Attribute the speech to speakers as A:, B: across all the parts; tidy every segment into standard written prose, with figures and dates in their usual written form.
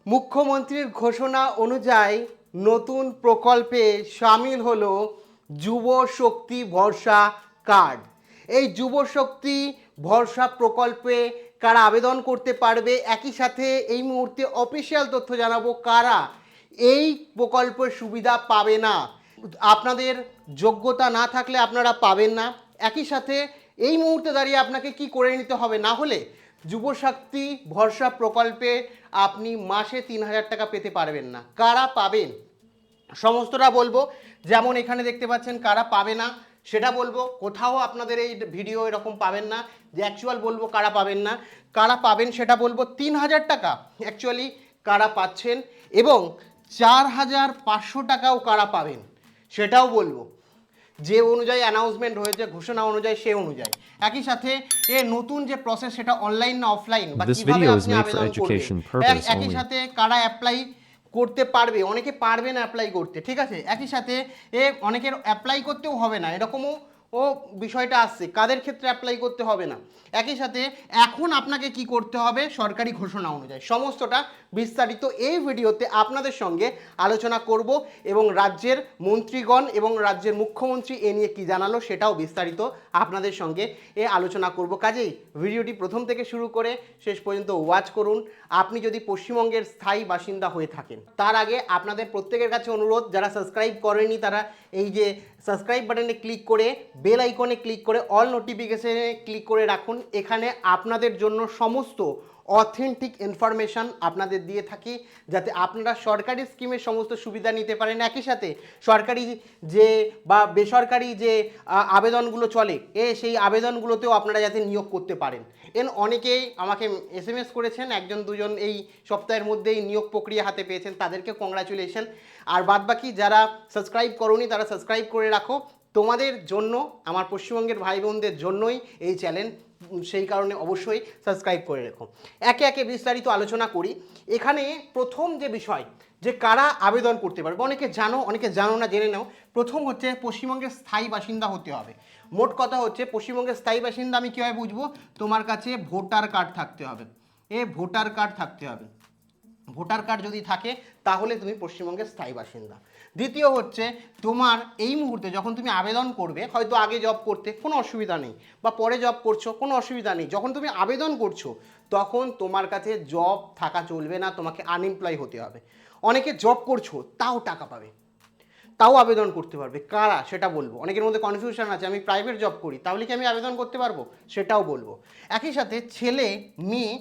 A: মুখ্যমন্ত্রীর ঘোষণা অনুযায়ী নতুন প্রকল্পে সামিল হলো যুব শক্তি ভরসা কার্ড। এই যুব শক্তি ভরসা প্রকল্পে কারা আবেদন করতে পারবে, একই সাথে এই মুহূর্তে অফিসিয়াল তথ্য জানাবো কারা এই প্রকল্পের সুবিধা পাবে না। আপনাদের যোগ্যতা না থাকলে আপনারা পাবেন না। একই সাথে এই মুহূর্তে দাঁড়িয়ে আপনাকে কি করে নিতে হবে, না হলে যুবশক্তি ভরসা প্রকল্পে আপনি মাসে 3,000 টাকা পেতে পারবেন না। কারা পাবেন সমস্তটা বলবো, যেমন এখানে দেখতে পাচ্ছেন কারা পাবে না সেটা বলবো। কোথাও আপনাদের এই ভিডিও এরকম পাবেন না যে অ্যাকচুয়াল বলবো কারা পাবেন না। কারা পাবেন সেটা বলবো। 3,000 টাকা অ্যাকচুয়ালি কারা পাচ্ছেন এবং 4,500 টাকাও কারা পাবেন সেটাও বলবো, যে অনুযায়ী অ্যানাউন্সমেন্ট হয়েছে ঘোষণা অনুযায়ী সে অনুযায়ী। একই সাথে এ নতুন যে প্রসেস সেটা অনলাইন না অফলাইন বা কিভাবে আপনি আবেদন করবেন, একই সাথে কারা অ্যাপ্লাই করতে পারবে, অনেকে পারবে না অ্যাপ্লাই করতে, ঠিক আছে। একই সাথে অনেকের অ্যাপ্লাই করতেও হবে না, এরকমও বিষয়টা আসছে, কাদের ক্ষেত্রে অ্যাপ্লাই করতে হবে না। একই সাথে এখন আপনাকে কি করতে হবে সরকারি ঘোষণা অনুযায়ী, সমস্তটা বিস্তারিত এই ভিডিওতে আপনাদের সঙ্গে আলোচনা করব এবং রাজ্যের মন্ত্রীগণ এবং রাজ্যের মুখ্যমন্ত্রী এ নিয়ে কী জানালো সেটাও বিস্তারিত আপনাদের সঙ্গে আলোচনা করব। কাজেই ভিডিওটি প্রথম থেকে শুরু করে শেষ পর্যন্ত ওয়াচ করুন। আপনি যদি পশ্চিমবঙ্গের স্থায়ী বাসিন্দা হয়ে থাকেন, তার আগে আপনাদের প্রত্যেকের কাছে অনুরোধ, যারা সাবস্ক্রাইব করেনি তারা এই যে সাবস্ক্রাইব বাটনে ক্লিক করে বেল আইকনে ক্লিক করে অল নোটিফিকেশনে ক্লিক করে রাখুন। এখানে আপনাদের জন্য সমস্ত অথেন্টিক ইনফরমেশান আপনাদের দিয়ে থাকি, যাতে আপনারা সরকারি স্কিমের সমস্ত সুবিধা নিতে পারেন। একই সাথে সরকারি যে বা বেসরকারি যে আবেদনগুলো চলে সেই আবেদনগুলোতেও আপনারা যাতে নিয়োগ করতে পারেন। অনেকেই আমাকে SMS করেছেন, একজন দুজন এই সপ্তাহের মধ্যেই নিয়োগ প্রক্রিয়া হাতে পেয়েছেন, তাদেরকে কংগ্রাচুলেশন। আর বাদবাকি যারা সাবস্ক্রাইব করোনি তারা সাবস্ক্রাইব করে রাখো, তোমাদের জন্য, আমার পশ্চিমবঙ্গের ভাই বোনদের জন্যই এই চ্যানেল, সেই কারণে অবশ্যই সাবস্ক্রাইব করে রেখো। একে একে বিস্তারিত আলোচনা করি। এখানে প্রথম যে বিষয়, যে কারা আবেদন করতে পারবে, অনেকে জানো অনেকে জানো না, জেনে নাও। প্রথম হচ্ছে পশ্চিমবঙ্গের স্থায়ী বাসিন্দা হতে হবে। মোট কথা হচ্ছে পশ্চিমবঙ্গের স্থায়ী বাসিন্দা আমি কীভাবে বুঝবো, তোমার কাছে ভোটার কার্ড থাকতে হবে, ভোটার কার্ড থাকতে হবে। ভোটার কার্ড যদি থাকে তাহলে তুমি পশ্চিমবঙ্গের স্থায়ী বাসিন্দা। দ্বিতীয় হচ্ছে তোমার এই মুহূর্তে যখন তুমি আবেদন করবে, হয়তো আগে জব করতে কোনো অসুবিধা নেই, বা পরে জব করছো কোনো অসুবিধা নেই, যখন তুমি আবেদন করছো তখন তোমার কাছে জব থাকা চলবে না, তোমাকে আনএমপ্লয় হতে হবে। অনেকে জব করছো তাও টাকা পাবে, তাও আবেদন করতে পারবে। কারা সেটা বলবো। অনেকের মধ্যে কনফিউশন আছে, আমি প্রাইভেট জব করি তাহলে কি আমি আবেদন করতে পারবো, সেটাও বলবো। একই সাথে ছেলে মেয়ে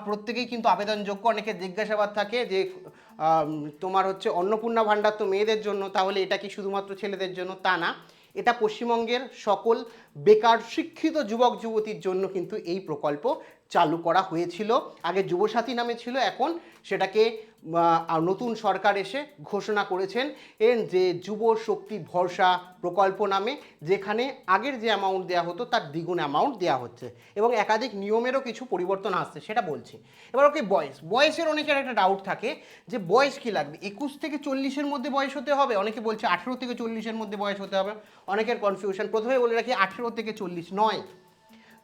A: প্রত্যেকেই কিন্তু আবেদনযোগ্য। অনেকে জিজ্ঞাসাবাদ থাকে যে তোমার হচ্ছে অন্নপূর্ণা ভাণ্ডার তো মেয়েদের জন্য, তাহলে এটা কি শুধুমাত্র ছেলেদের জন্য? তা না, এটা পশ্চিমবঙ্গের সকল বেকার শিক্ষিত যুবক যুবতীর জন্য কিন্তু এই প্রকল্প চালু করা হয়েছিল। আগে যুবসাথী নামে ছিল, এখন সেটাকে নতুন সরকার এসে ঘোষণা করেছেন যে যুব শক্তি ভরসা প্রকল্প নামে, যেখানে আগের যে অ্যামাউন্ট দেওয়া হতো তার দ্বিগুণ অ্যামাউন্ট দেওয়া হচ্ছে এবং একাধিক নিয়মেরও কিছু পরিবর্তন আসছে, সেটা বলছি। এবার ওকে বয়সের অনেকের একটা ডাউট থাকে যে বয়স কী লাগবে, 21 থেকে 40-এর মধ্যে বয়স হতে হবে, অনেকে বলছে 18 থেকে 40-এর মধ্যে বয়স হতে হবে। অনেকের কনফিউশন, প্রথমে বলে রাখি 18 থেকে 40 নয়,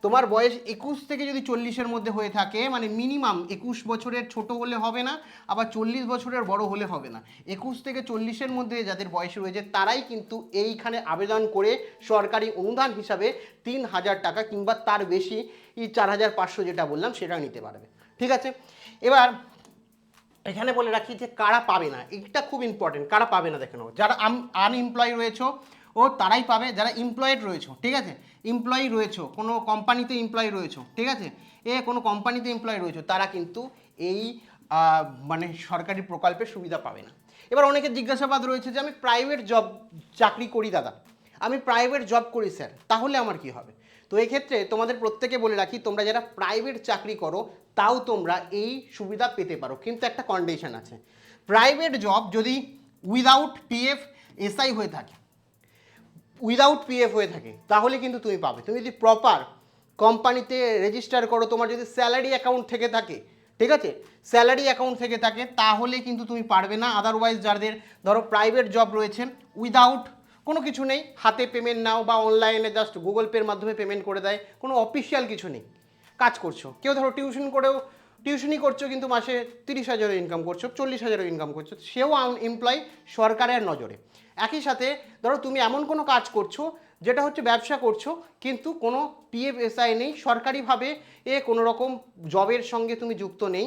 A: তোমার বয়স 21 থেকে যদি 40-এর মধ্যে হয়ে থাকে, মানে মিনিমাম 21 বছরের ছোট হলে হবে না, আবার 40 বছরের বড় হলে হবে না। 21 থেকে 40-এর মধ্যে যাদের বয়স রয়েছে তারাই কিন্তু এইখানে আবেদন করে সরকারি অনুদান হিসাবে 3,000 টাকা কিংবা তার বেশি 4,500 যেটা বললাম সেটা নিতে পারবে, ঠিক আছে। এবার এখানে বলে রাখি যে কারা পাবে না, এটা খুব ইম্পর্টেন্ট। কারা পাবে না দেখে নাও, যারা আনএমপ্লয় রয়েছে ও তারাই পাবে, যারা এমপ্লয়েড রয়েছে, ঠিক আছে, এমপ্লয়ি রয়েছে, কোনো কোম্পানিতে এমপ্লয়ি রয়েছে, ঠিক আছে, কোনো কোম্পানিতে এমপ্লয়ি রয়েছে, তারা কিন্তু এই মানে সরকারি প্রকল্পের সুবিধা পাবে না। এবার অনেকের জিজ্ঞাসাবাদ রয়েছে যে আমি প্রাইভেট জব চাকরি করি দাদা, আমি প্রাইভেট জব করি স্যার, তাহলে আমার কি হবে? তো এই ক্ষেত্রে তোমাদের প্রত্যেকে বলে রাখি, তোমরা যারা প্রাইভেট চাকরি করো তাও তোমরা এই সুবিধা পেতে পারো, কিন্তু একটা কন্ডিশন আছে। প্রাইভেট জব যদি উইদাউট পিএফ এসআই হয়ে থাকে, উইদাউট পিএফ হয়ে থাকে, তাহলে কিন্তু তুমি পাবে। তুমি যদি প্রপার কোম্পানিতে রেজিস্টার করো, তোমার যদি স্যালারি অ্যাকাউন্ট থেকে থাকে, ঠিক আছে, স্যালারি অ্যাকাউন্ট থেকে থাকে, তাহলে কিন্তু তুমি পারবে না। আদারওয়াইজ যাদের ধরো প্রাইভেট জব রয়েছে উইদাউট কোনো কিছু নেই, হাতে পেমেন্ট নাও বা অনলাইনে জাস্ট গুগল পের মাধ্যমে পেমেন্ট করে দেয়, কোনো অফিসিয়াল কিছু নেই, কাজ করছো, কেউ ধরো টিউশন করেও টিউশনি করছো কিন্তু মাসে 30,000 ইনকাম করছো, 40,000 ইনকাম করছো, সেও এমপ্লয় সরকারের নজরে। একই সাথে ধরো তুমি এমন কোনো কাজ করছো যেটা হচ্ছে ব্যবসা করছো, কিন্তু কোনো পিএফএসআই নেই, সরকারিভাবে কোনো রকম জবের সঙ্গে তুমি যুক্ত নেই,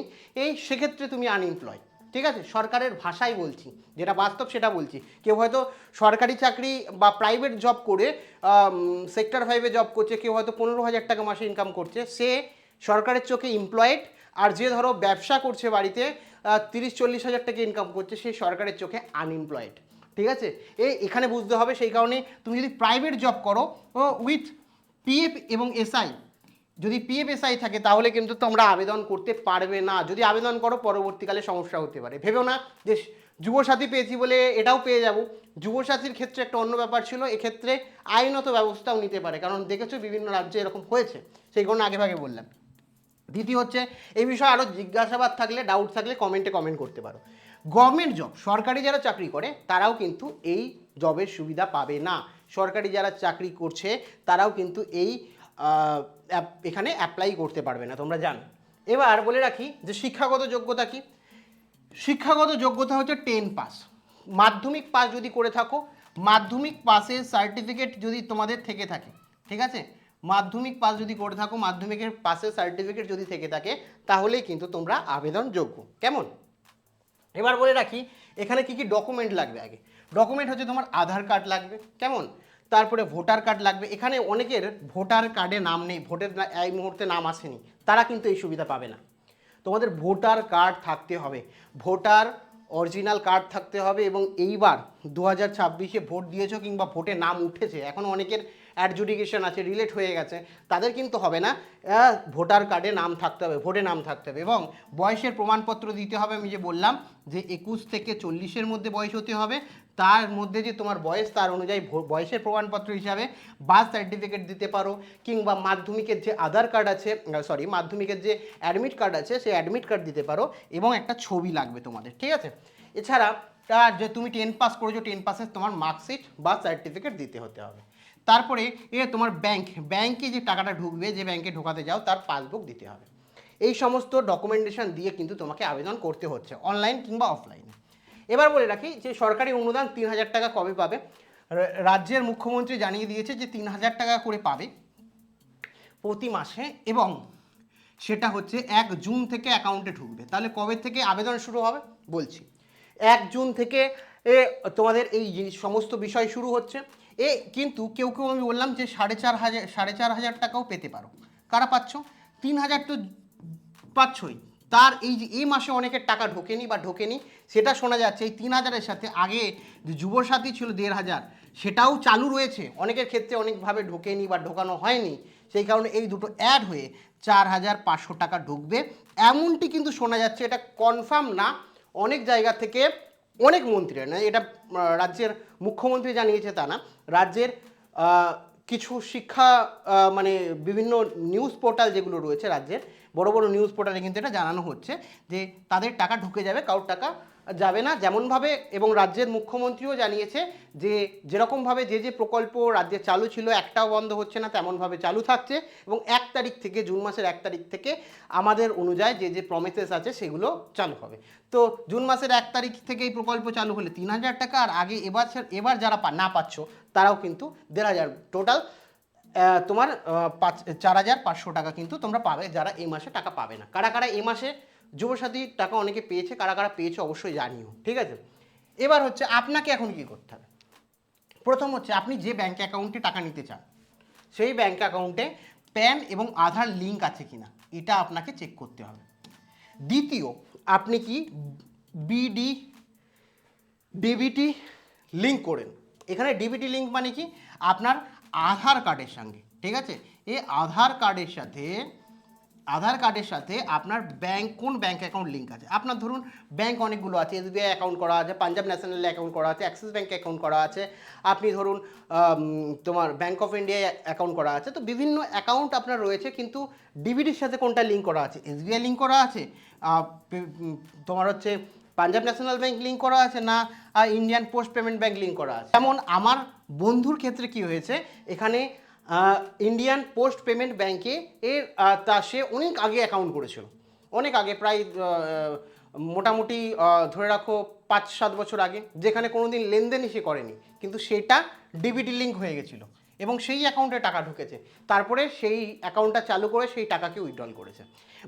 A: সেক্ষেত্রে তুমি আনএমপ্লয়। ঠিক আছে, সরকারের ভাষায় বলছি, যেটা বাস্তব সেটা বলছি। কেউ হয়তো সরকারি চাকরি বা প্রাইভেট জব করে সেক্টর 5-এ জব করছে, কেউ হয়তো 15,000 টাকা মাসে ইনকাম করছে, সে সরকারের চোখে এমপ্লয়েড। আর যে ধরো ব্যবসা করছে বাড়িতে 30-40,000 টাকা ইনকাম করছে, সে সরকারের চোখে আনএমপ্লয়েড। ঠিক আছে, এখানে বুঝতে হবে। সেই কারণে তুমি যদি প্রাইভেট জব করো উইথ পিএফ এবং এসআই, যদি পিএফএসআই থাকে তাহলে কিন্তু তোমরা আবেদন করতে পারবে না। যদি আবেদন করো পরবর্তীকালে সমস্যা হতে পারে। ভেবেও না যে যুবসাথী পেয়েছি বলে এটাও পেয়ে যাব। যুবসাথীর ক্ষেত্রে একটা অন্য ব্যাপার ছিল, এক্ষেত্রে আইনত ব্যবস্থাও নিতে পারে, কারণ দেখেছো বিভিন্ন রাজ্যে এরকম হয়েছে, সেই কারণে আগে ভাগে বললাম। দ্বিতীয় হচ্ছে, এই বিষয়ে আরও জিজ্ঞাসাবাদ থাকলে, ডাউট থাকলে কমেন্ট করতে পারো। গভর্নমেন্ট জব, সরকারি যারা চাকরি করে তারাও কিন্তু এই জবের সুবিধা পাবে না। সরকারি যারা চাকরি করছে তারাও কিন্তু এই এখানে অ্যাপ্লাই করতে পারবে না, তোমরা জানো। এবার বলে রাখি যে শিক্ষাগত যোগ্যতা কি। শিক্ষাগত যোগ্যতা হচ্ছে 10 পাস, মাধ্যমিক পাস যদি করে থাকো, মাধ্যমিক পাসের সার্টিফিকেট যদি তোমাদের থেকে থাকে, ঠিক আছে, মাধ্যমিক পাস যদি করে থাকো, মাধ্যমিকের পাসের সার্টিফিকেট যদি থেকে থাকে, তাহলেই কিন্তু তোমরা আবেদনযোগ্য। কেমন? এবার বলে রাখি এখানে কি কি ডকুমেন্ট লাগবে। আগে ডকুমেন্ট হচ্ছে তোমার আধার কার্ড লাগবে, কেমন, তারপরে ভোটার কার্ড লাগবে। এখানে অনেকের ভোটার কার্ডে নাম নেই, ভোটের এই মুহূর্তে নাম আসেনি, তারা কিন্তু এই সুবিধা পাবে না। তোমাদের ভোটার কার্ড থাকতে হবে, ভোটার অরিজিনাল কার্ড থাকতে হবে। এবং এইবার 2026-এ ভোট দিয়েছো কিংবা ভোটে নাম উঠেছে, এখন অনেকের অ্যাডজুডিকেশন আছে, রিলেট হয়ে গেছে, তাদের কিন্তু হবে না। ভোটার কার্ডে নাম থাকতে হবে, ভোটে নাম থাকতে হবে। এবং বয়সের প্রমাণপত্র দিতে হবে। আমি যে বললাম যে 21 থেকে 40-এর মধ্যে বয়স হতে হবে, তার মধ্যে যে তোমার বয়স তার অনুযায়ী বয়সের প্রমাণপত্র হিসাবে বার্থ সার্টিফিকেট দিতে পারো, কিংবা মাধ্যমিকের যে আধার কার্ড আছে, মাধ্যমিকের যে অ্যাডমিট কার্ড আছে সেই অ্যাডমিট কার্ড দিতে পারো, এবং একটা ছবি লাগবে তোমাদের। ঠিক আছে, এছাড়া যে তুমি 10 পাস করেছো, 10 পাসের তোমার মার্কশিট বা সার্টিফিকেট দিতে হতে হবে। তারপরে তোমার ব্যাংকে যে টাকাটা ঢুকবে, যে ব্যাংকে ঢোকাতে যাও তার পাসবুক দিতে হবে। এই সমস্ত ডকুমেন্টেশন দিয়ে কিন্তু তোমাকে আবেদন করতে হচ্ছে, অনলাইন কিংবা অফলাইনে। এবার বলে রাখি যে সরকারি অনুদান 3,000 টাকা কবে পাবে। রাজ্যের মুখ্যমন্ত্রী জানিয়ে দিয়েছে যে 3,000 টাকা করে পাবে প্রতি মাসে, এবং সেটা হচ্ছে 1 জুন থেকে অ্যাকাউন্টে ঢুকবে। তাহলে কবে থেকে আবেদন শুরু হবে বলছি, 1 জুন থেকে তোমাদের এই সমস্ত বিষয় শুরু হচ্ছে। কিন্তু কেউ আমি বললাম যে 4,500 টাকাও পেতে পারো। কারা পাচ্ছ? 3,000 তো পাচ্ছই, তার এই মাসে অনেকের টাকা ঢোকেনি, সেটা শোনা যাচ্ছে। এই 3,000-এর সাথে আগে যে যুবসাথী ছিল 1,500, সেটাও চালু রয়েছে, অনেকের ক্ষেত্রে অনেকভাবে ঢোকেনি বা ঢোকানো হয়নি, সেই কারণে এই দুটো অ্যাড হয়ে 4,500 টাকা ঢুকবে, এমনটি কিন্তু শোনা যাচ্ছে। এটা কনফার্ম না, অনেক জায়গা থেকে অনেক মন্ত্রীরা, না এটা রাজ্যের মুখ্যমন্ত্রী জানিয়েছে তা না, রাজ্যের কিছু শিক্ষা মানে বিভিন্ন নিউজ পোর্টাল যেগুলো রয়েছে রাজ্যের, বড় বড় নিউজ পোর্টালে কিন্তু এটা জানানো হচ্ছে যে তাদের টাকা ঢুকে যাবে, কারোর টাকা যাবে না। যেমনভাবে, এবং রাজ্যের মুখ্যমন্ত্রীও জানিয়েছে যে যেরকমভাবে যে প্রকল্প রাজ্যে চালু ছিল একটাও বন্ধ হচ্ছে না, তেমনভাবে চালু থাকছে। এবং 1 তারিখ থেকে, জুন মাসের 1 তারিখ থেকে আমাদের অনুযায়ী যে প্রমিসেস আছে সেগুলো চালু হবে। তো জুন মাসের 1 তারিখ থেকে এই প্রকল্প চালু হলে 3,000 টাকা, আর আগে এবার যারা না পাচ্ছ তারাও কিন্তু 1,500, টোটাল তোমার 4,500 টাকা কিন্তু তোমরা পাবে, যারা এই মাসে টাকা পাবে না। কারা এই মাসে যুবসাথী টাকা অনেকে পেয়েছে, কারা পেয়েছে অবশ্যই জানিও। ঠিক আছে, এবার হচ্ছে আপনাকে এখন কি করতে হবে। প্রথম হচ্ছে, আপনি যে ব্যাঙ্ক অ্যাকাউন্টে টাকা নিতে চান সেই ব্যাঙ্ক অ্যাকাউন্টে প্যান এবং আধার লিঙ্ক আছে কিনা এটা আপনাকে চেক করতে হবে। দ্বিতীয়, আপনি কি ডিবিটি লিঙ্ক করেন। এখানে ডিবিটি লিঙ্ক মানে কি, আপনার আধার কার্ডের সঙ্গে, ঠিক আছে, এই আধার কার্ডের সাথে আপনার কোন ব্যাঙ্ক অ্যাকাউন্ট লিঙ্ক আছে। আপনার ধরুন ব্যাঙ্ক অনেকগুলো আছে, SBI অ্যাকাউন্ট করা আছে, পাঞ্জাব ন্যাশনাল অ্যাকাউন্ট করা আছে, অ্যাক্সিস ব্যাঙ্ক অ্যাকাউন্ট করা আছে, আপনি ধরুন তোমার ব্যাঙ্ক অফ ইন্ডিয়া অ্যাকাউন্ট করা আছে। তো বিভিন্ন অ্যাকাউন্ট আপনার রয়েছে, কিন্তু ডিবিটির সাথে কোনটা লিঙ্ক করা আছে, SBI লিঙ্ক করা আছে, তোমার হচ্ছে পাঞ্জাব ন্যাশনাল ব্যাঙ্ক লিঙ্ক করা আছে, না Indian post payment bank link করা আছে। যেমন আমার বন্ধুর ক্ষেত্রে কি হয়েছে, এখানে ইন্ডিয়ান পোস্ট পেমেন্ট ব্যাঙ্কে সে অনেক আগে অ্যাকাউন্ট করেছিল, অনেক আগে, প্রায় মোটামুটি ধরে রাখো 5-7 বছর আগে, যেখানে কোনোদিন লেনদেনই সে করেনি, কিন্তু সেটা ডিবিটি লিঙ্ক হয়ে গেছিলো এবং সেই অ্যাকাউন্টে টাকা ঢুকেছে, তারপরে সেই অ্যাকাউন্টটা চালু করে সেই টাকাকে উইথড্রল করেছে।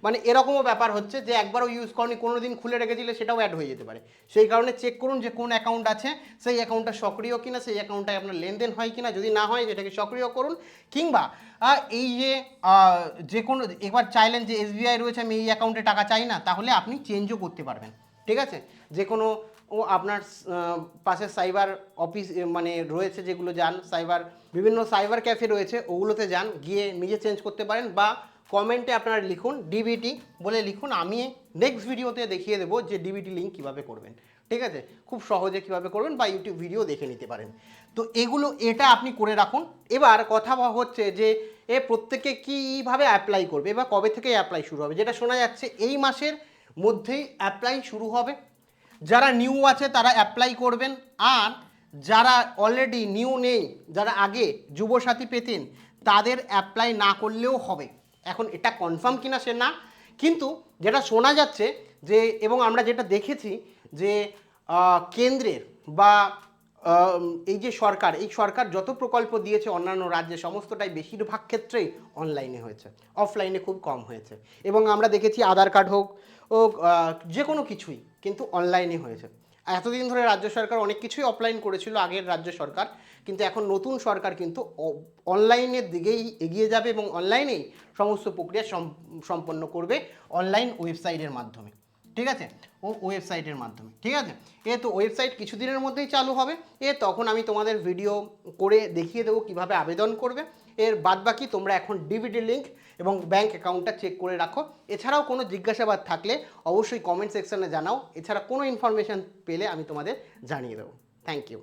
A: মানে এরকমও ব্যাপার হচ্ছে যে একবারও ইউজ করনি, কোনো দিন খুলে রেখেছিলে, সেটাও অ্যাড হয়ে যেতে পারে। সেই কারণে চেক করুন যে কোন অ্যাকাউন্ট আছে, সেই অ্যাকাউন্টটা সক্রিয় কিনা, সেই অ্যাকাউন্টটায় আপনার লেনদেন হয় কিনা, যদি না হয় সেটাকে সক্রিয় করুন। কিংবা এই যে কোনো, একবার চাইলেন যে এসবিআই রয়েছে, আমি এই অ্যাকাউন্টে টাকা চাই না, তাহলে আপনি চেঞ্জও করতে পারবেন। ঠিক আছে, যে কোনো আপনার পাশে সাইবার অফিস মানে রয়েছে, যেগুলো যান সাইবার, বিভিন্ন সাইবার ক্যাফে রয়েছে, ওগুলোতে যান, গিয়ে নিজে চেঞ্জ করতে পারেন। বা কমেন্টে আপনারা লিখুন ডিবিটি বলে লিখুন, আমি নেক্সট ভিডিওতে দেখিয়ে দেবো যে ডিবিটি লিঙ্ক কীভাবে করবেন। ঠিক আছে, খুব সহজে কীভাবে করবেন, বা ইউটিউব ভিডিও দেখে নিতে পারেন। তো এটা আপনি করে রাখুন। এবার কথা হচ্ছে যে প্রত্যেকে কীভাবে অ্যাপ্লাই করবে বা কবে থেকে অ্যাপ্লাই শুরু হবে। যেটা শোনা যাচ্ছে এই মাসের মধ্যেই অ্যাপ্লাই শুরু হবে। যারা নিউ আছে তারা অ্যাপ্লাই করবেন, আর যারা অলরেডি নিউ নেই, যারা আগে যুবসাথী পেতেন, তাদের অ্যাপ্লাই না করলেও হবে। এখন এটা কনফার্ম কিনা সে না, কিন্তু যেটা শোনা যাচ্ছে যে, এবং আমরা যেটা দেখেছি যে কেন্দ্রের বা এই যে সরকার, এই সরকার যত প্রকল্প দিয়েছে অন্যান্য রাজ্যে, সমস্তটাই বেশিরভাগ ক্ষেত্রেই অনলাইনে হয়েছে, অফলাইনে খুব কম হয়েছে। এবং আমরা দেখেছি আধার কার্ড হোক ও যে কোনো কিছুই কিন্তু অনলাইনে হয়েছে। এতদিন ধরে রাজ্য সরকার অনেক কিছুই অফলাইন করেছিল, আগের রাজ্য সরকার, কিন্তু এখন নতুন সরকার কিন্তু অনলাইনের দিকেই এগিয়ে যাবে এবং অনলাইনেই সমস্ত প্রক্রিয়া সম্পন্ন করবে, অনলাইন ওয়েবসাইটের মাধ্যমে। ঠিক আছে, ওয়েবসাইটের মাধ্যমে। ঠিক আছে, তো ওয়েবসাইট কিছুদিনের মধ্যেই চালু হবে। তখন আমি তোমাদের ভিডিও করে দেখিয়ে দেবো কীভাবে আবেদন করবে। এর বাদবাকি তোমরা এখন ডিবিটি লিঙ্ক এবং ব্যাঙ্ক অ্যাকাউন্টটা চেক করে রাখো। এছাড়াও কোনো জিজ্ঞাসাবাদ থাকলে অবশ্যই কমেন্ট সেকশনে জানাও। এছাড়া কোনো ইনফরমেশান পেলে আমি তোমাদের জানিয়ে দেবো। Thank you.